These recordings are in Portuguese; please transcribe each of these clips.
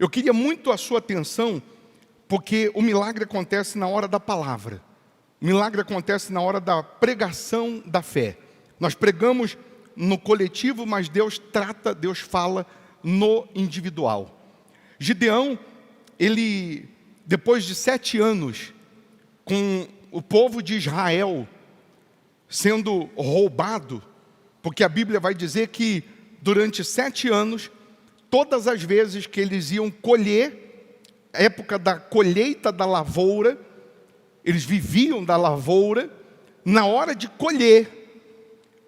Eu queria muito a sua atenção, porque o milagre acontece na hora da palavra. O milagre acontece na hora da pregação da fé. Nós pregamos no coletivo, mas Deus trata, Deus fala no individual. Gideão, ele, depois de 7 anos, com o povo de Israel sendo roubado, porque a Bíblia vai dizer que durante 7 anos, todas as vezes que eles iam colher, época da colheita da lavoura, eles viviam da lavoura, na hora de colher,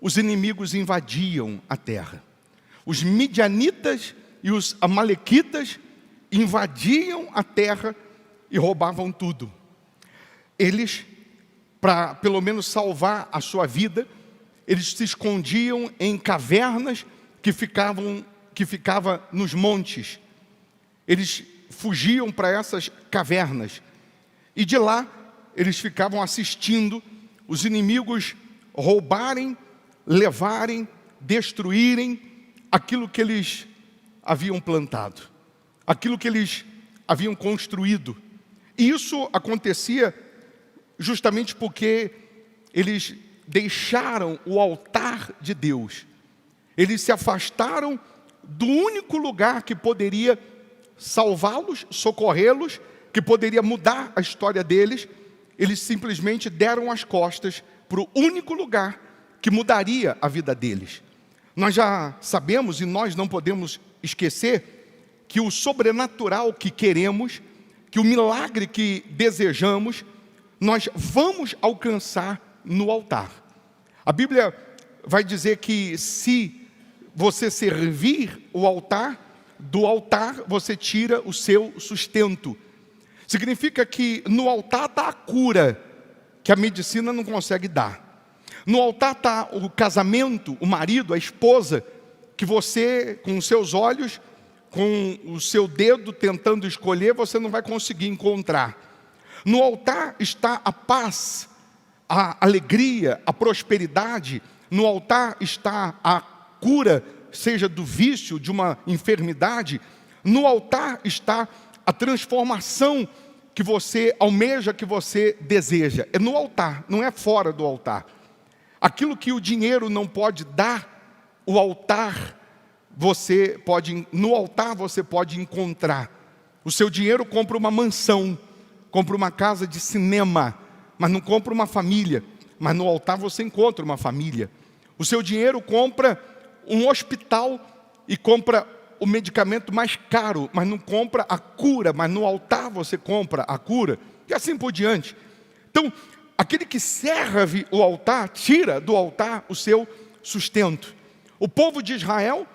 os inimigos invadiam a terra. Os midianitas e os amalequitas invadiam a terra e roubavam tudo. Eles, para pelo menos salvar a sua vida, eles se escondiam em cavernas que ficavam nos montes. Eles fugiam para essas cavernas. E de lá, eles ficavam assistindo os inimigos roubarem, levarem, destruírem aquilo que eles haviam plantado, aquilo que eles haviam construído. E isso acontecia justamente porque eles deixaram o altar de Deus. Eles se afastaram do único lugar que poderia salvá-los, socorrê-los, que poderia mudar a história deles. Eles simplesmente deram as costas para o único lugar que mudaria a vida deles. Nós já sabemos, e nós não podemos esquecer, que o sobrenatural que queremos, que o milagre que desejamos, nós vamos alcançar no altar. A Bíblia vai dizer que se você servir o altar, do altar você tira o seu sustento. Significa que no altar está a cura, que a medicina não consegue dar. No altar está o casamento, o marido, a esposa, que você, com os seus olhos, com o seu dedo tentando escolher, você não vai conseguir encontrar. No altar está a paz, a alegria, a prosperidade. No altar está a cura, seja do vício, de uma enfermidade. No altar está a transformação que você almeja, que você deseja. É no altar, não é fora do altar. Aquilo que o dinheiro não pode dar, o altar no altar você pode encontrar. O seu dinheiro compra uma mansão, compra uma casa de cinema, mas não compra uma família. Mas no altar você encontra uma família. O seu dinheiro compra um hospital e compra o medicamento mais caro, mas não compra a cura. Mas no altar você compra a cura, e assim por diante. Então, aquele que serve o altar, tira do altar o seu sustento. O povo de Israel,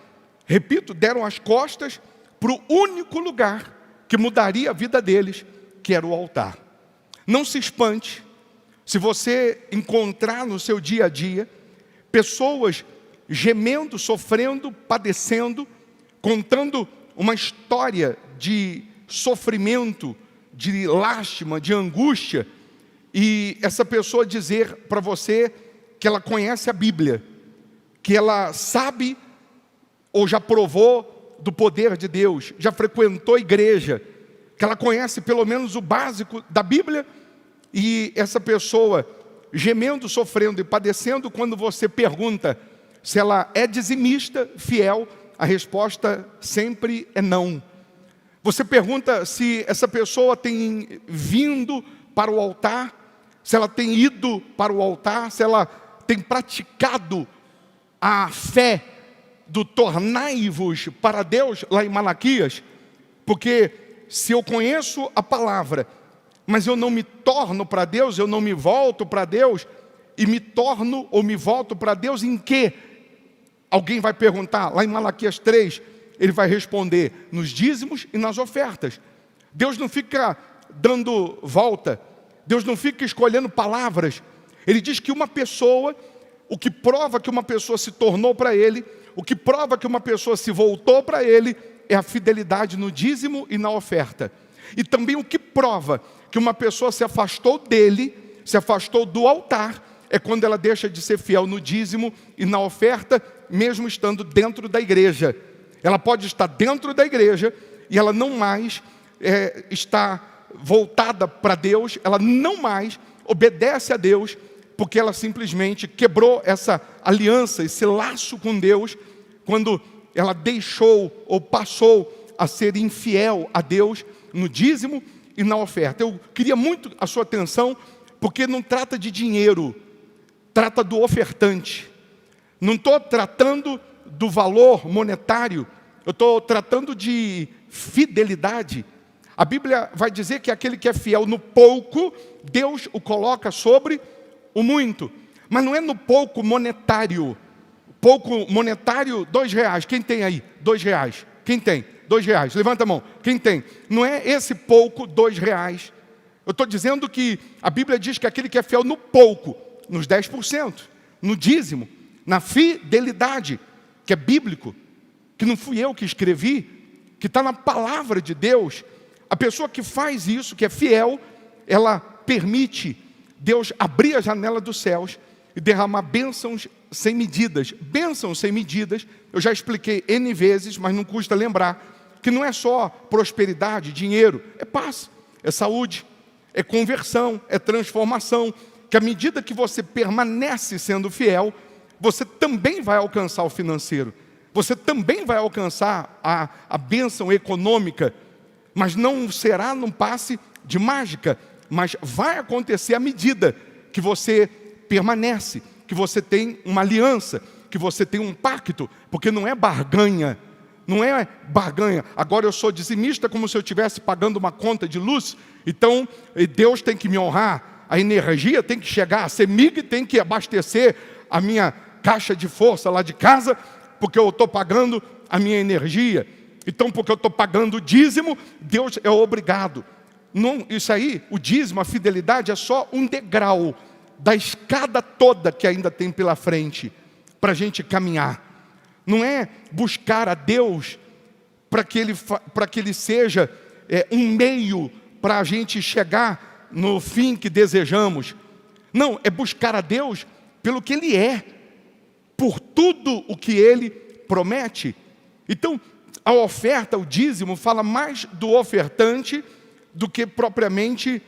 repito, deram as costas para o único lugar que mudaria a vida deles, que era o altar. Não se espante se você encontrar no seu dia a dia pessoas gemendo, sofrendo, padecendo, contando uma história de sofrimento, de lástima, de angústia, e essa pessoa dizer para você que ela conhece a Bíblia, que ela sabe ou já provou do poder de Deus, já frequentou a igreja, que ela conhece pelo menos o básico da Bíblia, e essa pessoa gemendo, sofrendo e padecendo, quando você pergunta se ela é dizimista, fiel, a resposta sempre é não. Você pergunta se essa pessoa tem vindo para o altar, se ela tem ido para o altar, se ela tem praticado a fé do tornai-vos para Deus, lá em Malaquias, porque se eu conheço a palavra, mas eu não me torno para Deus, eu não me volto para Deus, e me torno ou me volto para Deus em quê? Alguém vai perguntar, lá em Malaquias 3, ele vai responder, nos dízimos e nas ofertas. Deus não fica dando volta, Deus não fica escolhendo palavras. Ele diz que uma pessoa, o que prova que uma pessoa se tornou para Ele, o que prova que uma pessoa se voltou para Ele, é a fidelidade no dízimo e na oferta. E também o que prova que uma pessoa se afastou dele, se afastou do altar, é quando ela deixa de ser fiel no dízimo e na oferta, mesmo estando dentro da igreja. Ela pode estar dentro da igreja, e ela não mais está voltada para Deus, ela não mais obedece a Deus, porque ela simplesmente quebrou essa aliança, esse laço com Deus, quando ela deixou ou passou a ser infiel a Deus no dízimo e na oferta. Eu queria muito a sua atenção, porque não trata de dinheiro, trata do ofertante. Não estou tratando do valor monetário, eu estou tratando de fidelidade. A Bíblia vai dizer que aquele que é fiel no pouco, Deus o coloca sobre o muito. Mas não é no pouco monetário. Pouco monetário, R$2. Quem tem aí? R$2. Quem tem? R$2. Levanta a mão. Quem tem? Não é esse pouco, R$2. Eu estou dizendo que a Bíblia diz que aquele que é fiel no pouco, nos 10%, no dízimo, na fidelidade, que é bíblico, que não fui eu que escrevi, que está na palavra de Deus. A pessoa que faz isso, que é fiel, ela permite Deus abrir a janela dos céus e derramar bênçãos sem medidas. Bênçãos sem medidas, eu já expliquei N vezes, mas não custa lembrar, que não é só prosperidade, dinheiro, é paz, é saúde, é conversão, é transformação, que à medida que você permanece sendo fiel, você também vai alcançar o financeiro, você também vai alcançar a bênção econômica, mas não será num passe de mágica, mas vai acontecer à medida que você permanece, que você tem uma aliança, que você tem um pacto, porque não é barganha, não é barganha. Agora eu sou dizimista como se eu estivesse pagando uma conta de luz, então Deus tem que me honrar, a energia tem que chegar, a CEMIG tem que abastecer a minha caixa de força lá de casa, porque eu estou pagando a minha energia. Então, porque eu estou pagando o dízimo, Deus é obrigado. Não, isso aí, o dízimo, a fidelidade, é só um degrau da escada toda que ainda tem pela frente, para a gente caminhar. Não é buscar a Deus para que Ele seja um meio para a gente chegar no fim que desejamos. Não, é buscar a Deus pelo que Ele é, por tudo o que Ele promete. Então, a oferta, o dízimo, fala mais do ofertante do que propriamente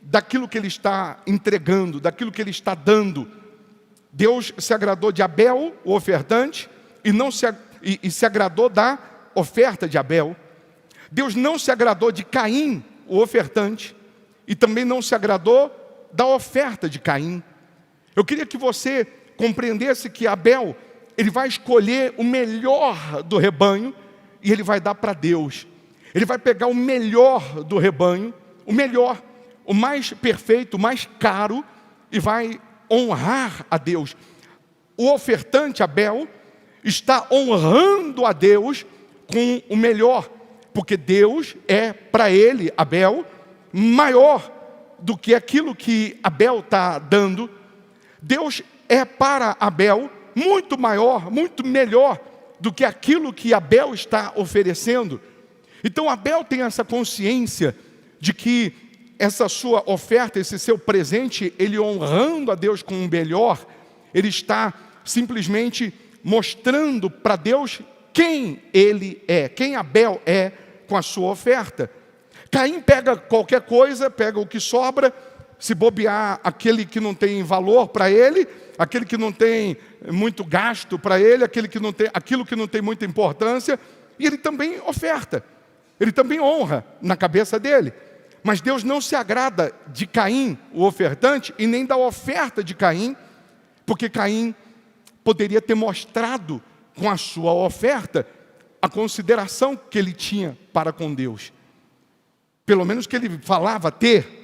daquilo que ele está entregando, daquilo que ele está dando. Deus se agradou de Abel, o ofertante, e se agradou da oferta de Abel. Deus não se agradou de Caim, o ofertante, e também não se agradou da oferta de Caim. Eu queria que você compreendesse que Abel, ele vai escolher o melhor do rebanho e ele vai dar para Deus. Ele vai pegar o melhor do rebanho, o melhor, o mais perfeito, o mais caro, e vai honrar a Deus. O ofertante Abel está honrando a Deus com o melhor, porque Deus é para ele, Abel, maior do que aquilo que Abel está dando. Deus é para Abel muito maior, muito melhor do que aquilo que Abel está oferecendo. Então Abel tem essa consciência de que essa sua oferta, esse seu presente, ele honrando a Deus com o melhor, ele está simplesmente mostrando para Deus quem ele é, quem Abel é com a sua oferta. Caim pega qualquer coisa, pega o que sobra, se bobear aquele que não tem valor para ele, aquele que não tem muito gasto para ele, aquilo que não tem muita importância, e ele também oferta, ele também honra na cabeça dele. Mas Deus não se agrada de Caim, o ofertante, e nem da oferta de Caim, porque Caim poderia ter mostrado com a sua oferta a consideração que ele tinha para com Deus, pelo menos que ele falava ter.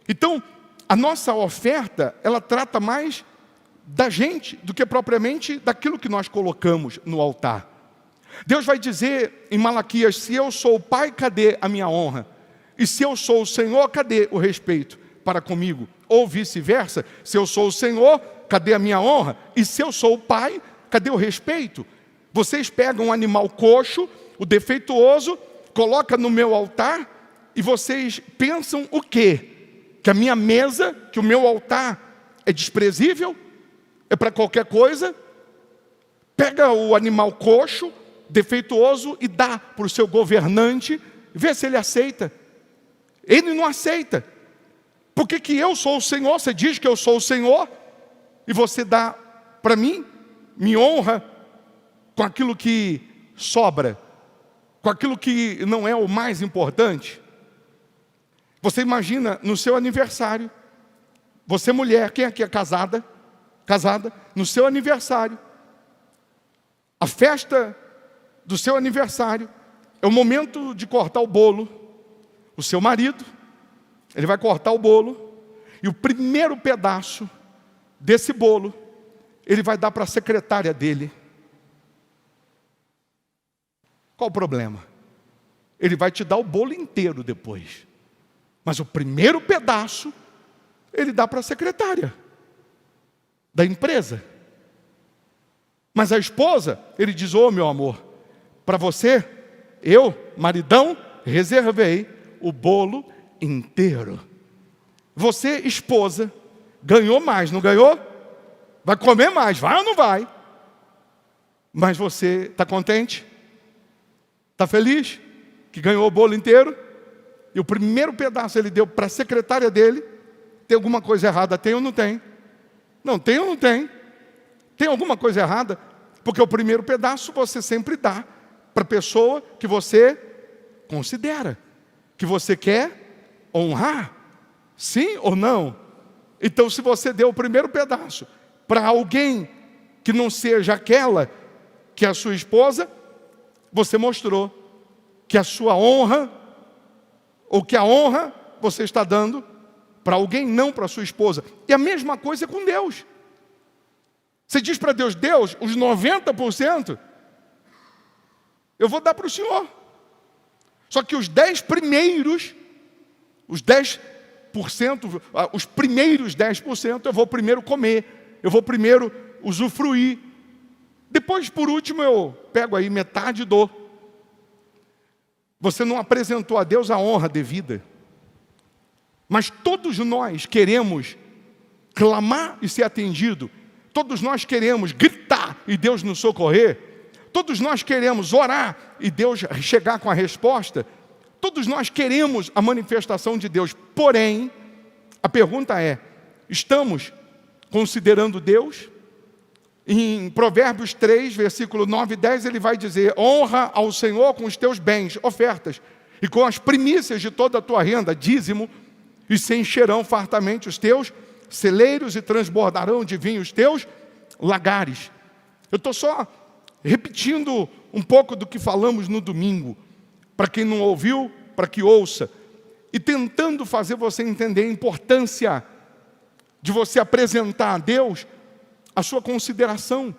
Então, a nossa oferta, ela trata mais da gente do que propriamente daquilo que nós colocamos no altar. Deus vai dizer em Malaquias: se eu sou o Pai, cadê a minha honra? E se eu sou o Senhor, cadê o respeito para comigo? Ou vice-versa, se eu sou o Senhor, cadê a minha honra? E se eu sou o Pai, cadê o respeito? Vocês pegam um animal coxo, o defeituoso, colocam no meu altar, e vocês pensam o quê? Que a minha mesa, que o meu altar é desprezível? É para qualquer coisa? Pega o animal coxo, defeituoso e dá para o seu governante, vê se ele aceita. Ele não aceita. Por que que eu sou o Senhor? Você diz que eu sou o Senhor e você dá para mim, me honra com aquilo que sobra, com aquilo que não é o mais importante. Você imagina no seu aniversário, você mulher, quem aqui é casada, no seu aniversário, a festa do seu aniversário é o momento de cortar o bolo. O seu marido, ele vai cortar o bolo e o primeiro pedaço desse bolo ele vai dar para a secretária dele. Qual o problema? Ele vai te dar o bolo inteiro depois, mas o primeiro pedaço ele dá para a secretária da empresa. Mas a esposa, ele diz: ô meu amor, para você, eu, maridão, reservei o bolo inteiro. Você, esposa, ganhou mais, não ganhou? Vai comer mais, vai ou não vai? Mas você está contente? Está feliz? Que ganhou o bolo inteiro? E o primeiro pedaço ele deu para a secretária dele. Tem alguma coisa errada? Tem ou não tem? Não, tem ou não tem? Tem alguma coisa errada? Porque o primeiro pedaço você sempre dá para a pessoa que você considera, que você quer honrar, sim ou não? Então, se você deu o primeiro pedaço para alguém que não seja aquela que é a sua esposa, você mostrou que a sua honra, ou que a honra você está dando para alguém, não para a sua esposa. E a mesma coisa com Deus. Você diz para Deus: Deus, os 90% eu vou dar para o Senhor. Só que os 10 primeiros, os 10%, os primeiros 10% eu vou primeiro comer, eu vou primeiro usufruir. Depois, por último, eu pego aí metade e dou. Você não apresentou a Deus a honra devida. Mas todos nós queremos clamar e ser atendido. Todos nós queremos gritar e Deus nos socorrer. Todos nós queremos orar e Deus chegar com a resposta. Todos nós queremos a manifestação de Deus. Porém, a pergunta é: estamos considerando Deus? Em Provérbios 3, versículo 9 e 10, ele vai dizer: honra ao Senhor com os teus bens, ofertas, e com as primícias de toda a tua renda, dízimo, e se encherão fartamente os teus celeiros e transbordarão de vinho os teus lagares. Eu estou só repetindo um pouco do que falamos no domingo, para quem não ouviu, para que ouça, e tentando fazer você entender a importância de você apresentar a Deus a sua consideração,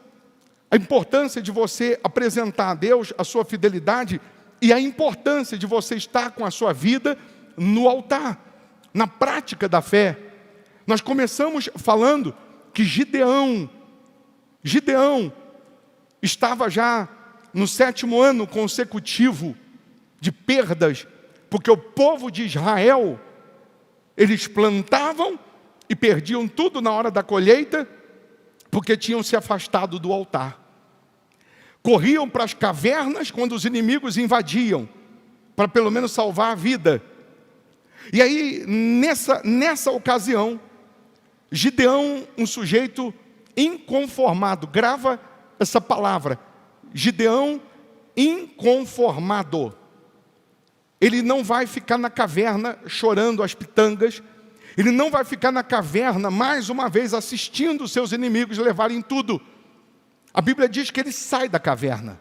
a importância de você apresentar a Deus a sua fidelidade e a importância de você estar com a sua vida no altar, na prática da fé. Nós começamos falando que Gideão estava já no 7º ano consecutivo de perdas, porque o povo de Israel, eles plantavam e perdiam tudo na hora da colheita, porque tinham se afastado do altar. Corriam para as cavernas quando os inimigos invadiam, para pelo menos salvar a vida. E aí, nessa ocasião, Gideão, um sujeito inconformado, grava essa palavra, Gideão inconformado. Ele não vai ficar na caverna chorando as pitangas, ele não vai ficar na caverna mais uma vez assistindo os seus inimigos levarem tudo. A Bíblia diz que ele sai da caverna.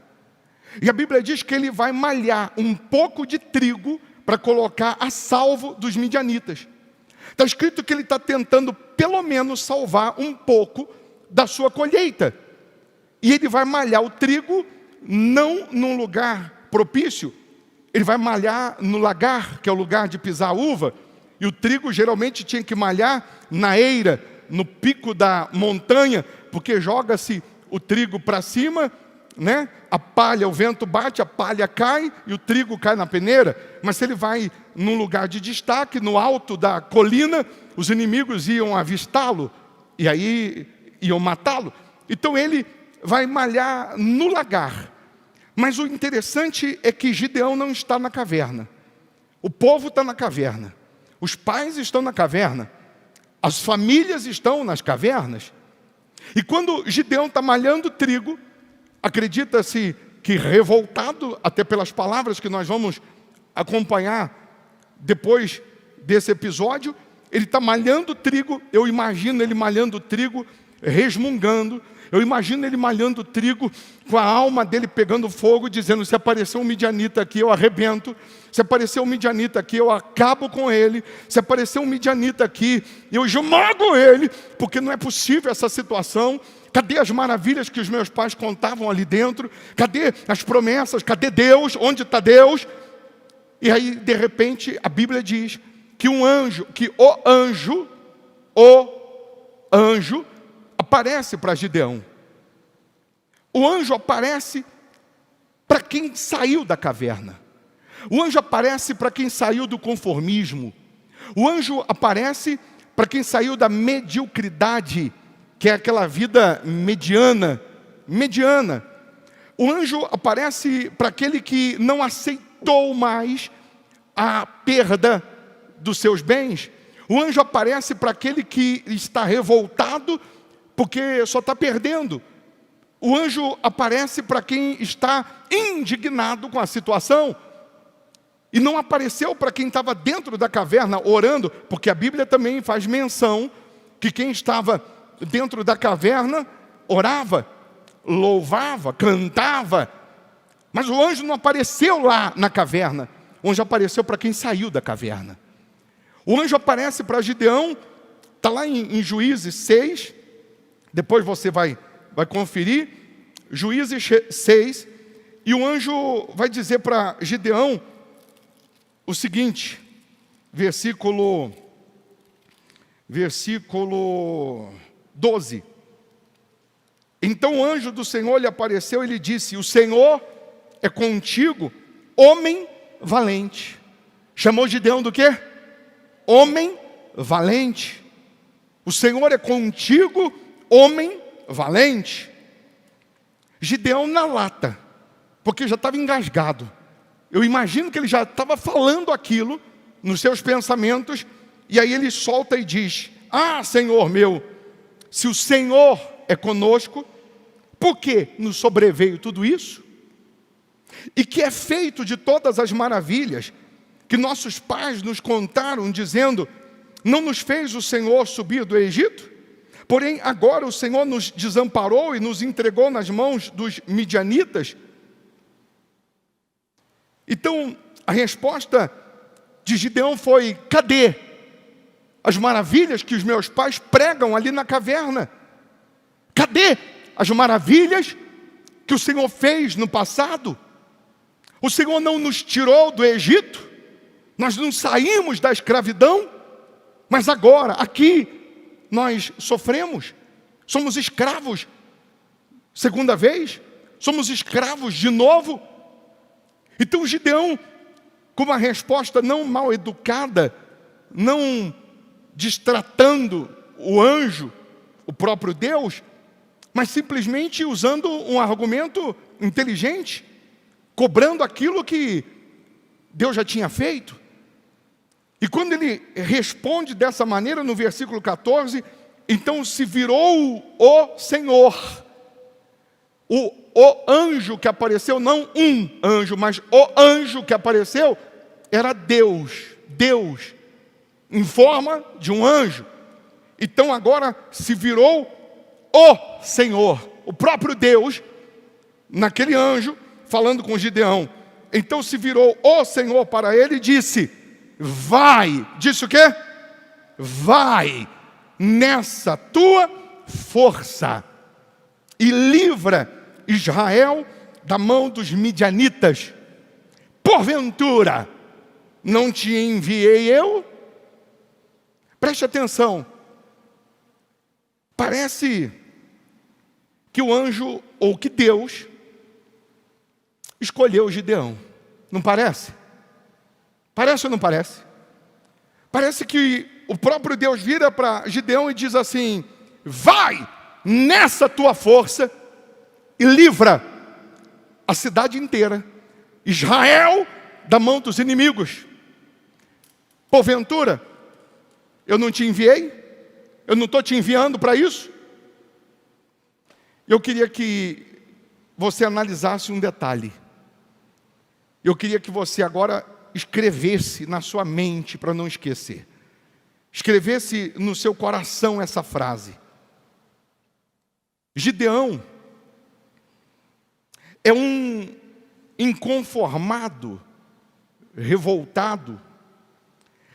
E a Bíblia diz que ele vai malhar um pouco de trigo para colocar a salvo dos midianitas. Está escrito que ele está tentando pelo menos salvar um pouco da sua colheita. E ele vai malhar o trigo não num lugar propício, ele vai malhar no lagar, que é o lugar de pisar a uva. E o trigo geralmente tinha que malhar na eira, no pico da montanha, porque joga-se o trigo para cima, né? A palha, o vento bate, a palha cai e o trigo cai na peneira. Mas se ele vai num lugar de destaque, no alto da colina, os inimigos iam avistá-lo e aí iam matá-lo. Então ele vai malhar no lagar. Mas o interessante é que Gideão não está na caverna. O povo está na caverna. Os pais estão na caverna. As famílias estão nas cavernas. E quando Gideão está malhando trigo, acredita-se que revoltado, até pelas palavras que nós vamos acompanhar depois desse episódio, ele está malhando trigo. Eu imagino ele malhando trigo, resmungando. Eu imagino ele malhando trigo com a alma dele pegando fogo, dizendo: se aparecer um midianita aqui, eu arrebento. Se aparecer um midianita aqui, eu acabo com ele. Se aparecer um midianita aqui, eu esmago ele, porque não é possível essa situação. Cadê as maravilhas que os meus pais contavam ali dentro? Cadê as promessas? Cadê Deus? Onde está Deus? E aí, de repente, a Bíblia diz que o anjo aparece para Gideão. O anjo aparece para quem saiu da caverna. O anjo aparece para quem saiu do conformismo. O anjo aparece para quem saiu da mediocridade, que é aquela vida mediana. O anjo aparece para aquele que não aceitou mais a perda dos seus bens. O anjo aparece para aquele que está revoltado porque só está perdendo. O anjo aparece para quem está indignado com a situação. E não apareceu para quem estava dentro da caverna orando, porque a Bíblia também faz menção que quem estava dentro da caverna orava, louvava, cantava. Mas o anjo não apareceu lá na caverna. O anjo apareceu para quem saiu da caverna. O anjo aparece para Gideão, está lá em Juízes 6, depois você vai conferir, Juízes 6, e o anjo vai dizer para Gideão o seguinte, versículo 12. Então o anjo do Senhor lhe apareceu e lhe disse: o Senhor é contigo, homem valente. Chamou Gideão do quê? Homem valente. O Senhor é contigo, homem valente. Gideão na lata, porque já estava engasgado. Eu imagino que ele já estava falando aquilo nos seus pensamentos, e aí ele solta e diz: ah, Senhor meu, se o Senhor é conosco, por que nos sobreveio tudo isso? E que é feito de todas as maravilhas que nossos pais nos contaram, dizendo: não nos fez o Senhor subir do Egito? Porém agora o Senhor nos desamparou e nos entregou nas mãos dos midianitas. Então a resposta de Gideão foi: cadê as maravilhas que os meus pais pregam ali na caverna? Cadê as maravilhas que o Senhor fez no passado? O Senhor não nos tirou do Egito, nós não saímos da escravidão, mas agora, aqui, nós sofremos, somos escravos, segunda vez, somos escravos de novo. Então Gideão, com uma resposta não mal educada, não destratando o anjo, o próprio Deus, mas simplesmente usando um argumento inteligente, cobrando aquilo que Deus já tinha feito. E quando ele responde dessa maneira, no versículo 14, então se virou o Senhor, o anjo que apareceu, não um anjo, mas o anjo que apareceu, era Deus, em forma de um anjo. Então agora se virou o Senhor, o próprio Deus, naquele anjo, falando com Gideão. Então se virou o Senhor para ele e disse: vai, disse o quê? Vai nessa tua força e livra Israel da mão dos midianitas. Porventura, não te enviei eu? Preste atenção. Parece que o anjo, ou que Deus, escolheu Gideão. Não parece? Parece ou não parece? Parece que o próprio Deus vira para Gideão e diz assim: vai nessa tua força e livra a cidade inteira, Israel da mão dos inimigos. Porventura, eu não te enviei? Eu não estou te enviando para isso? Eu queria que você analisasse um detalhe. Eu queria que você agora escrevesse na sua mente, para não esquecer. Escrevesse no seu coração essa frase. Gideão é um inconformado, revoltado,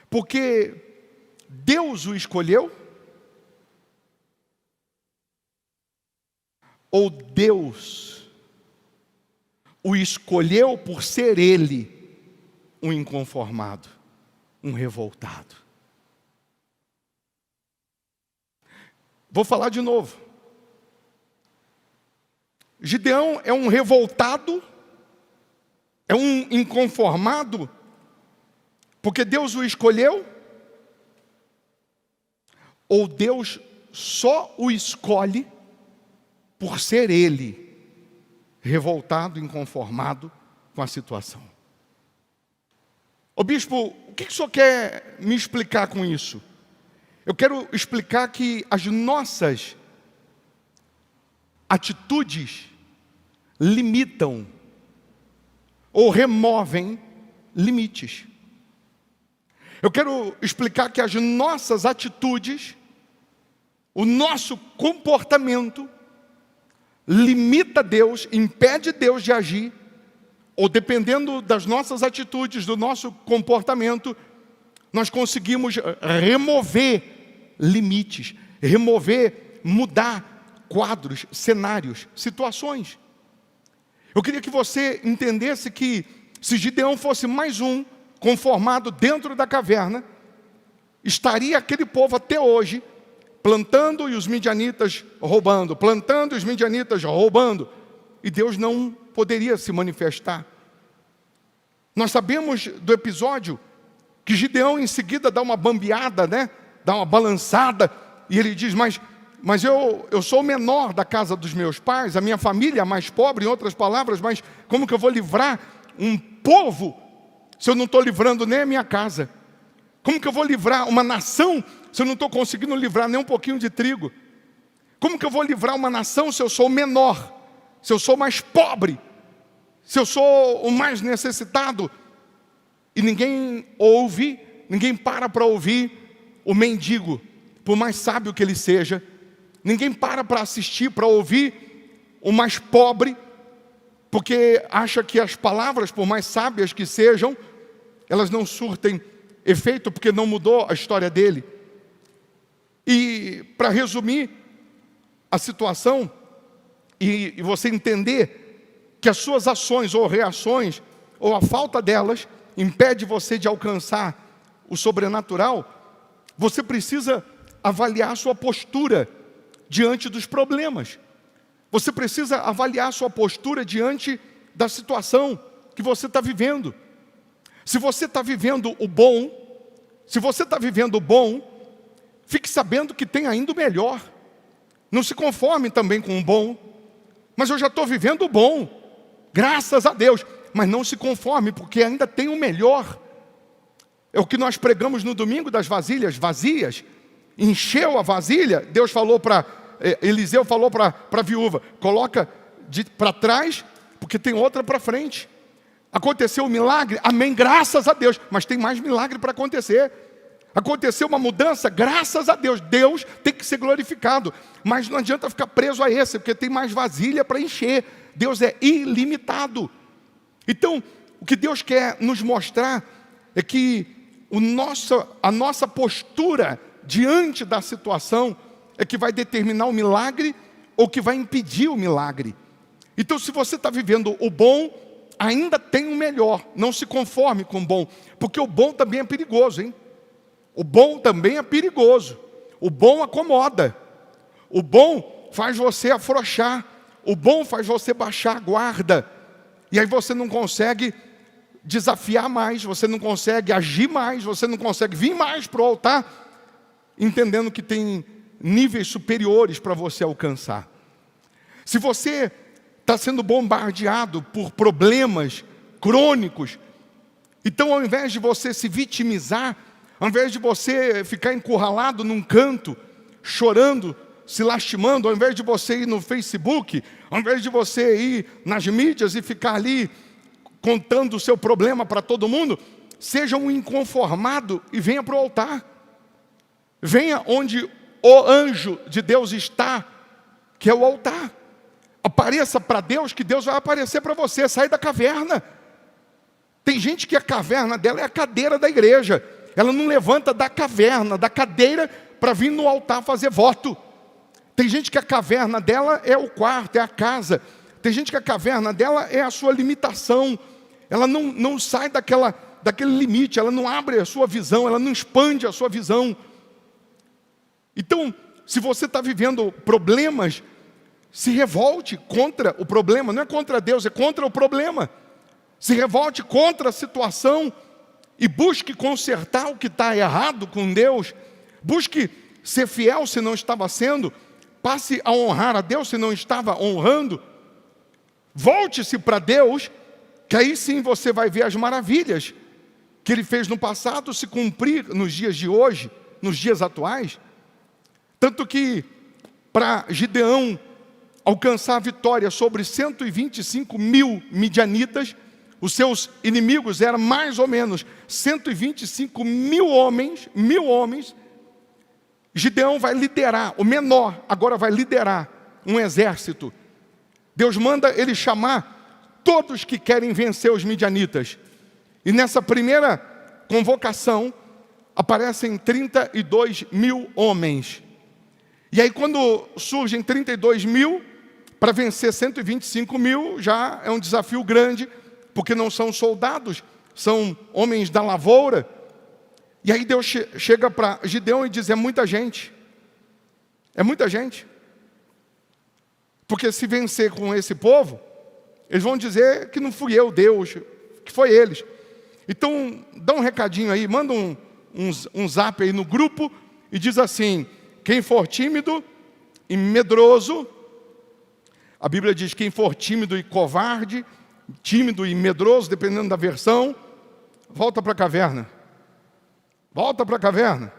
porque Deus o escolheu? Ou Deus o escolheu por ser ele um inconformado, um revoltado? Vou falar de novo. Gideão é um revoltado, é um inconformado, porque Deus o escolheu? Ou Deus só o escolhe por ser ele revoltado, inconformado com a situação? Ô bispo, o que o senhor quer me explicar com isso? Eu quero explicar que as nossas atitudes limitam ou removem limites. Eu quero explicar que as nossas atitudes, o nosso comportamento, limita Deus, impede Deus de agir, ou dependendo das nossas atitudes, do nosso comportamento, nós conseguimos remover limites, mudar quadros, cenários, situações. Eu queria que você entendesse que se Gideão fosse mais um conformado dentro da caverna, estaria aquele povo até hoje plantando e os midianitas roubando, plantando e os midianitas roubando, e Deus não poderia se manifestar. Nós sabemos do episódio que Gideão em seguida dá uma bambeada, dá uma balançada, e ele diz, mas eu sou o menor da casa dos meus pais, a minha família é a mais pobre, em outras palavras, mas como que eu vou livrar um povo se eu não estou livrando nem a minha casa? Como que eu vou livrar uma nação se eu não estou conseguindo livrar nem um pouquinho de trigo? Como que eu vou livrar uma nação se eu sou o menor, se eu sou mais pobre, se eu sou o mais necessitado? E ninguém ouve, ninguém para ouvir o mendigo, por mais sábio que ele seja. Ninguém para assistir, para ouvir o mais pobre, porque acha que as palavras, por mais sábias que sejam, elas não surtem efeito, porque não mudou a história dele. E para resumir a situação, e você entender que as suas ações ou reações, ou a falta delas, impede você de alcançar o sobrenatural, você precisa avaliar a sua postura diante dos problemas. Você precisa avaliar a sua postura diante da situação que você está vivendo. Se você está vivendo o bom, fique sabendo que tem ainda o melhor. Não se conforme também com o bom. Mas eu já estou vivendo o bom, graças a Deus. Mas não se conforme, porque ainda tem o melhor. É o que nós pregamos no domingo das vasilhas vazias. Encheu a vasilha, Deus falou para Eliseu, falou para a viúva, coloca para trás, porque tem outra para frente. Aconteceu um milagre, amém, graças a Deus, mas tem mais milagre para acontecer. Aconteceu uma mudança, graças a Deus, Deus tem que ser glorificado, mas não adianta ficar preso a esse, porque tem mais vasilha para encher. Deus é ilimitado. Então, o que Deus quer nos mostrar é que a nossa postura diante da situação é que vai determinar o milagre ou que vai impedir o milagre. Então, se você está vivendo o bom, ainda tem o melhor. Não se conforme com o bom, porque o bom também é perigoso, hein? O bom também é perigoso. O bom acomoda. O bom faz você afrouxar. O bom faz você baixar a guarda. E aí você não consegue desafiar mais, você não consegue agir mais, você não consegue vir mais para o altar, entendendo que tem níveis superiores para você alcançar. Se você está sendo bombardeado por problemas crônicos. Então, ao invés de você se vitimizar, ao invés de você ficar encurralado num canto, chorando, se lastimando, ao invés de você ir no Facebook, ao invés de você ir nas mídias e ficar ali contando o seu problema para todo mundo, seja um inconformado e venha para o altar. Venha onde o anjo de Deus está, que é o altar. Apareça para Deus, que Deus vai aparecer para você. Sai da caverna. Tem gente que a caverna dela é a cadeira da igreja. Ela não levanta da caverna, da cadeira, para vir no altar fazer voto. Tem gente que a caverna dela é o quarto, é a casa. Tem gente que a caverna dela é a sua limitação. Ela não sai daquele limite, ela não abre a sua visão, ela não expande a sua visão. Então, se você está vivendo problemas, se revolte contra o problema. Não é contra Deus, é contra o problema. Se revolte contra a situação e busque consertar o que está errado com Deus. Busque ser fiel se não estava sendo. Passe a honrar a Deus se não estava honrando. Volte-se para Deus, que aí sim você vai ver as maravilhas que Ele fez no passado se cumprir nos dias de hoje, nos dias atuais. Tanto que para Gideão alcançar a vitória sobre 125 mil midianitas, os seus inimigos eram mais ou menos 125 mil homens. Gideão vai liderar, o menor agora vai liderar um exército. Deus manda ele chamar todos que querem vencer os midianitas. E nessa primeira convocação aparecem 32 mil homens. E aí quando surgem 32 mil, para vencer 125 mil, já é um desafio grande, porque não são soldados, são homens da lavoura. E aí Deus chega para Gideão e diz, é muita gente. É muita gente. Porque se vencer com esse povo, eles vão dizer que não fui eu, Deus, que foi eles. Então, dá um recadinho aí, manda um zap aí no grupo e diz assim, quem for tímido e medroso, a Bíblia diz, quem for tímido e covarde, tímido e medroso, dependendo da versão, volta para a caverna. Volta para a caverna.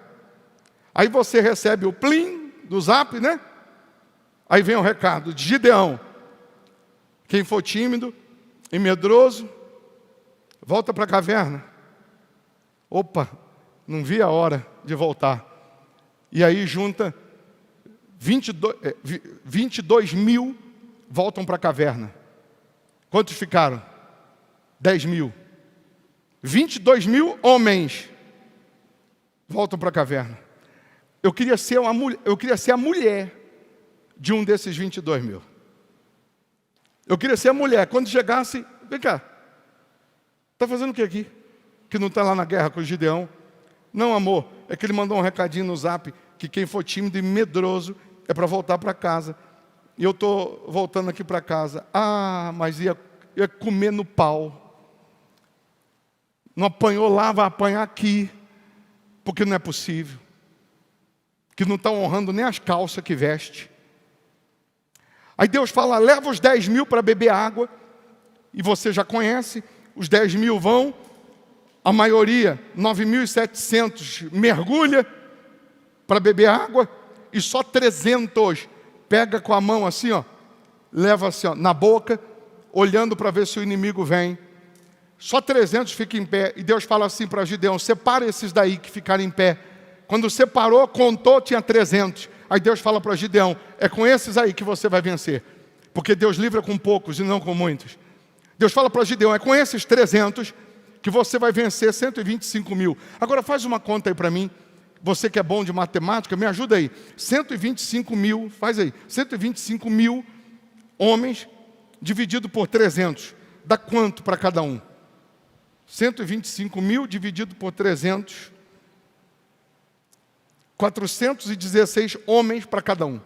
Aí você recebe o plim do zap, né? Aí vem o recado de Gideão. Quem for tímido e medroso, volta para a caverna. Opa, não vi a hora de voltar. E aí junta 22 mil voltam para a caverna. Quantos ficaram? 10 mil. 22 mil homens voltam para a caverna. Eu queria ser a mulher de um desses 22 mil. Eu queria ser a mulher. Quando chegasse, vem cá. Está fazendo o que aqui? Que não está lá na guerra com o Gideão? Não, amor, é que ele mandou um recadinho no zap que quem for tímido e medroso é para voltar para casa. E eu estou voltando aqui para casa. Ah, mas ia comer no pau. Não apanhou lá, vai apanhar aqui. Porque não é possível. Que não está honrando nem as calças que veste. Aí Deus fala, leva os 10 mil para beber água. E você já conhece, os 10 mil vão. A maioria, 9.700, mergulha para beber água. E só 300 pega com a mão assim, ó, leva assim, ó, na boca, olhando para ver se o inimigo vem. Só 300 ficam em pé. E Deus fala assim para Gideão, separa esses daí que ficaram em pé. Quando separou, contou, tinha 300. Aí Deus fala para Gideão, é com esses aí que você vai vencer. Porque Deus livra com poucos e não com muitos. Deus fala para Gideão, é com esses 300 que você vai vencer 125 mil. Agora faz uma conta aí para mim. Você que é bom de matemática, me ajuda aí. 125 mil, faz aí. 125 mil homens dividido por 300. Dá quanto para cada um? 125 mil dividido por 300. 416 homens para cada um.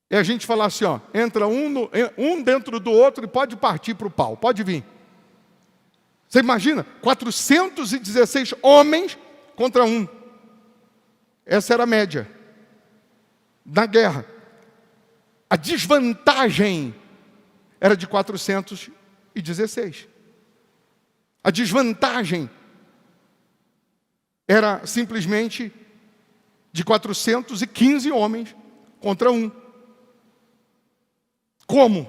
É a gente falar assim, ó, entra um dentro do outro e pode partir para o pau, pode vir. Você imagina? 416 homens contra um. Essa era a média da guerra. A desvantagem era de 416. A desvantagem era simplesmente de 415 homens contra um. Como,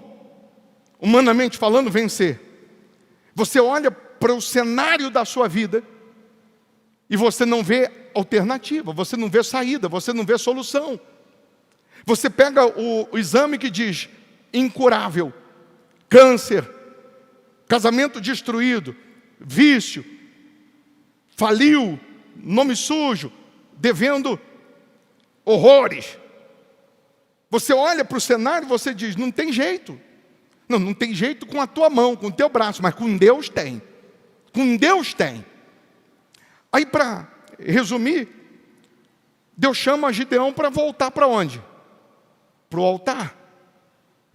humanamente falando, vencer? Você olha para o cenário da sua vida e você não vê alternativa, você não vê saída, você não vê solução. Você pega o exame que diz incurável, câncer, casamento destruído, vício, faliu, nome sujo, devendo horrores. Você olha para o cenário e você diz, não tem jeito. Não tem jeito com a tua mão, com o teu braço, mas com Deus tem. Com Deus tem. Aí, para resumir, Deus chama Gideão para voltar para onde? Para o altar.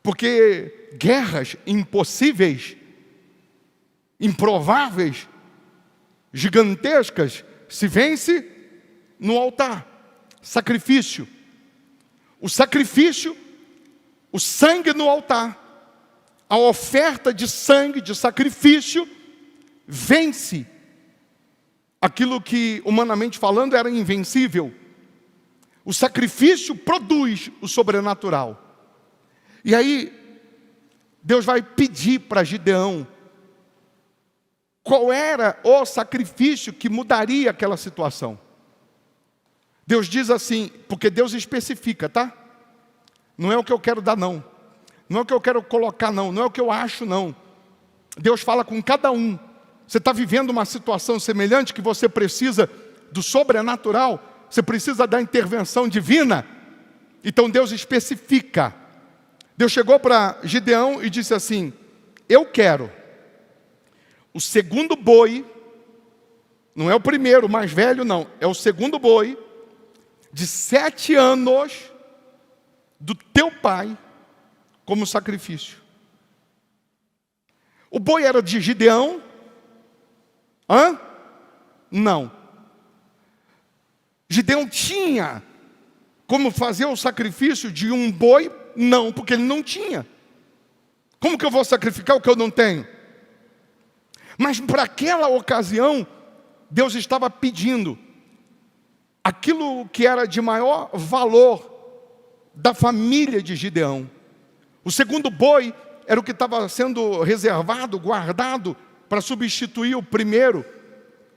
Porque guerras impossíveis, improváveis, gigantescas, se vence no altar. Sacrifício. O sacrifício, o sangue no altar, a oferta de sangue, de sacrifício, vence aquilo que, humanamente falando, era invencível. O sacrifício produz o sobrenatural. E aí, Deus vai pedir para Gideão qual era o sacrifício que mudaria aquela situação. Deus diz assim, porque Deus especifica, tá? Não é o que eu quero dar, não. Não é o que eu quero colocar, não. Não é o que eu acho, não. Deus fala com cada um. Você está vivendo uma situação semelhante que você precisa do sobrenatural, você precisa da intervenção divina. Então Deus especifica. Deus chegou para Gideão e disse assim, eu quero o segundo boi, não é o primeiro, o mais velho não, é o segundo boi, de 7 anos do teu pai, como sacrifício. O boi era de Gideão? Não. Gideão tinha como fazer o sacrifício de um boi? Não, porque ele não tinha. Como que eu vou sacrificar o que eu não tenho? Mas para aquela ocasião, Deus estava pedindo aquilo que era de maior valor da família de Gideão. O segundo boi era o que estava sendo reservado, guardado, para substituir o primeiro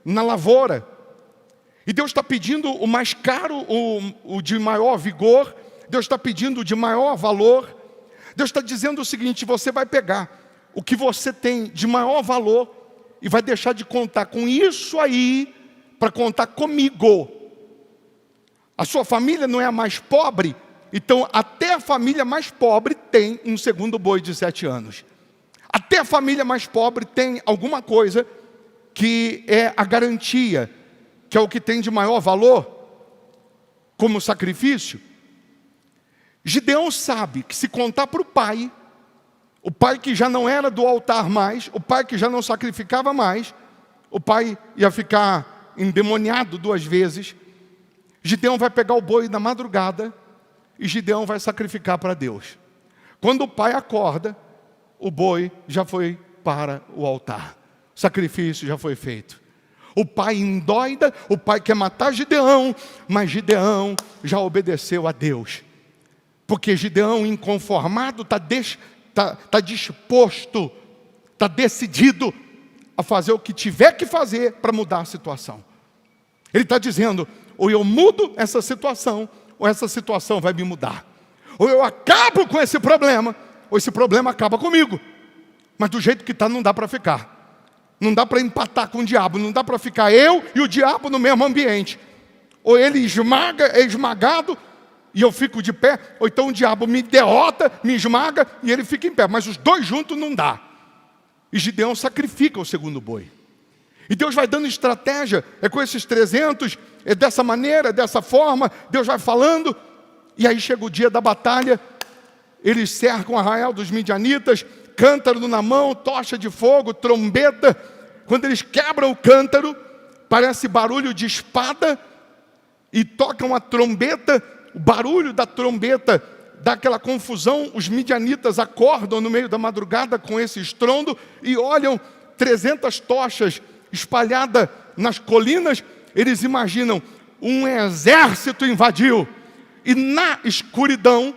na lavoura. E Deus está pedindo o mais caro, o de maior vigor. Deus está pedindo o de maior valor. Deus está dizendo o seguinte, você vai pegar o que você tem de maior valor e vai deixar de contar com isso aí para contar comigo. A sua família não é a mais pobre, então até a família mais pobre tem um segundo boi de 7 anos. Até a família mais pobre tem alguma coisa que é a garantia, que é o que tem de maior valor, como sacrifício. Gideão sabe que se contar para o pai que já não era do altar mais, o pai que já não sacrificava mais, o pai ia ficar endemoniado 2 vezes. Gideão vai pegar o boi na madrugada e Gideão vai sacrificar para Deus. Quando o pai acorda, o boi já foi para o altar. O sacrifício já foi feito. O pai endoida, o pai quer matar Gideão, mas Gideão já obedeceu a Deus. Porque Gideão, inconformado, está disposto, está decidido a fazer o que tiver que fazer para mudar a situação. Ele está dizendo, ou eu mudo essa situação, ou essa situação vai me mudar. Ou eu acabo com esse problema, ou esse problema acaba comigo. Mas do jeito que está, não dá para ficar. Não dá para empatar com o diabo, não dá para ficar eu e o diabo no mesmo ambiente. Ou ele é esmagado, e eu fico de pé, ou então o diabo me derrota, me esmaga, e ele fica em pé. Mas os dois juntos não dá. E Gideão sacrifica o segundo boi. E Deus vai dando estratégia, é com esses 300, é dessa maneira, dessa forma, Deus vai falando, e aí chega o dia da batalha, eles cercam o arraial dos midianitas, cântaro na mão, tocha de fogo, trombeta. Quando eles quebram o cântaro, parece barulho de espada, e tocam a trombeta, o barulho da trombeta dá aquela confusão, os midianitas acordam no meio da madrugada com esse estrondo e olham 300 tochas espalhadas nas colinas. Eles imaginam, um exército invadiu. E na escuridão,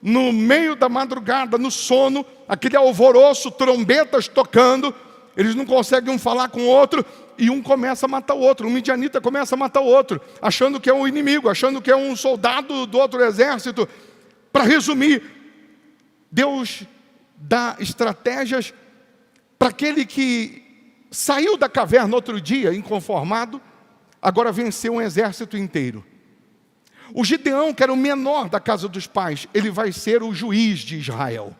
no meio da madrugada, no sono, aquele alvoroço, trombetas tocando, eles não conseguem um falar com o outro, e um começa a matar o outro, um midianita começa a matar o outro, achando que é um inimigo, achando que é um soldado do outro exército. Para resumir, Deus dá estratégias para aquele que saiu da caverna outro dia, inconformado, agora venceu um exército inteiro. O Gideão, que era o menor da casa dos pais, ele vai ser o juiz de Israel.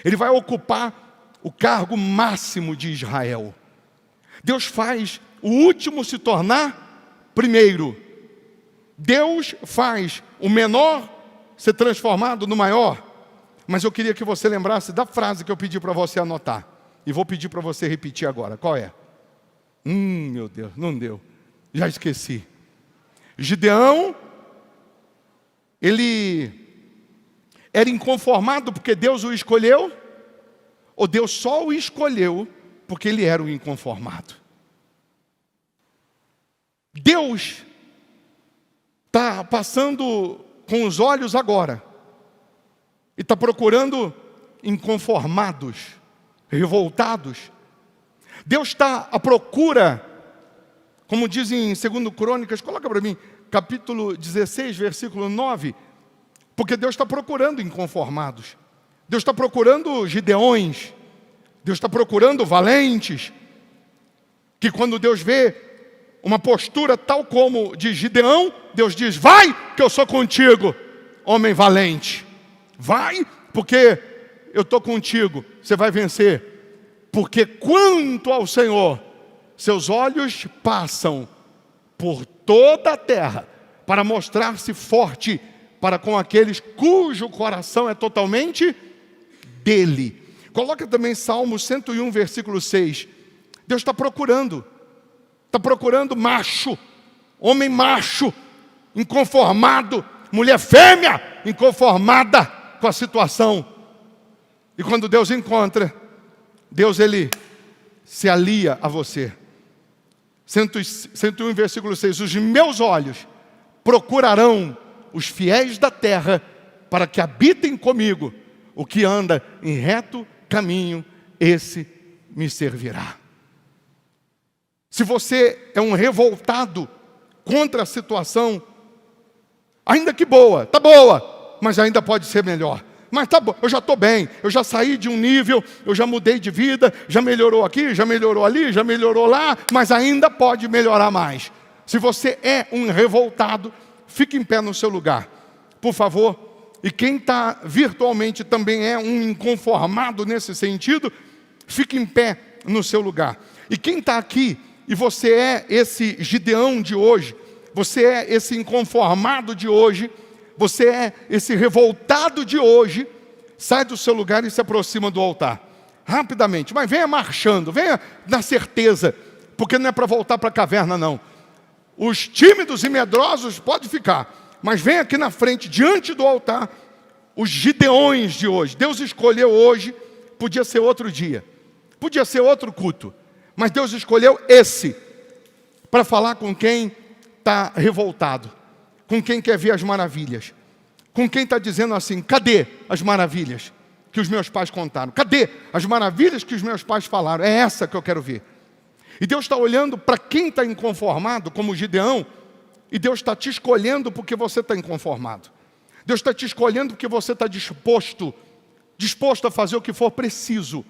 Ele vai ocupar o cargo máximo de Israel. Deus faz o último se tornar primeiro. Deus faz o menor ser transformado no maior. Mas eu queria que você lembrasse da frase que eu pedi para você anotar. E vou pedir para você repetir agora. Qual é? Meu Deus, não deu. Já esqueci. Gideão, ele era inconformado porque Deus o escolheu? Ou Deus só o escolheu porque ele era o inconformado? Deus está passando com os olhos agora e está procurando inconformados, revoltados. Deus está à procura, como dizem em 2 Crônicas, coloca para mim, capítulo 16, versículo 9, porque Deus está procurando inconformados. Deus está procurando Gideões. Deus está procurando valentes, que quando Deus vê uma postura tal como de Gideão, Deus diz, vai que eu sou contigo, homem valente. Vai, porque eu estou contigo, você vai vencer. Porque quanto ao Senhor, seus olhos passam por toda a terra para mostrar-se forte para com aqueles cujo coração é totalmente dele. Coloca também Salmo 101, versículo 6. Deus está procurando macho, homem macho, inconformado, mulher fêmea, inconformada com a situação. E quando Deus encontra, Deus ele se alia a você. 101, versículo 6. Os meus olhos procurarão os fiéis da terra para que habitem comigo. O que anda em reto caminho, esse me servirá. Se você é um revoltado contra a situação, ainda que boa, tá boa, mas ainda pode ser melhor. Mas tá bom, eu já estou bem, eu já saí de um nível, eu já mudei de vida, já melhorou aqui, já melhorou ali, já melhorou lá, mas ainda pode melhorar mais. Se você é um revoltado, fique em pé no seu lugar, por favor. E quem está virtualmente também é um inconformado nesse sentido, fique em pé no seu lugar. E quem está aqui, e você é esse Gideão de hoje, você é esse inconformado de hoje, você é esse revoltado de hoje, sai do seu lugar e se aproxima do altar. Rapidamente, mas venha marchando, venha na certeza, porque não é para voltar para a caverna não. Os tímidos e medrosos pode ficar, mas vem aqui na frente, diante do altar, os Gideões de hoje. Deus escolheu hoje, podia ser outro dia, podia ser outro culto, mas Deus escolheu esse, para falar com quem está revoltado, com quem quer ver as maravilhas, com quem está dizendo assim, cadê as maravilhas que os meus pais contaram? Cadê as maravilhas que os meus pais falaram? É essa que eu quero ver. E Deus está olhando para quem está inconformado, como Gideão, e Deus está te escolhendo porque você está inconformado. Deus está te escolhendo porque você está disposto a fazer o que for preciso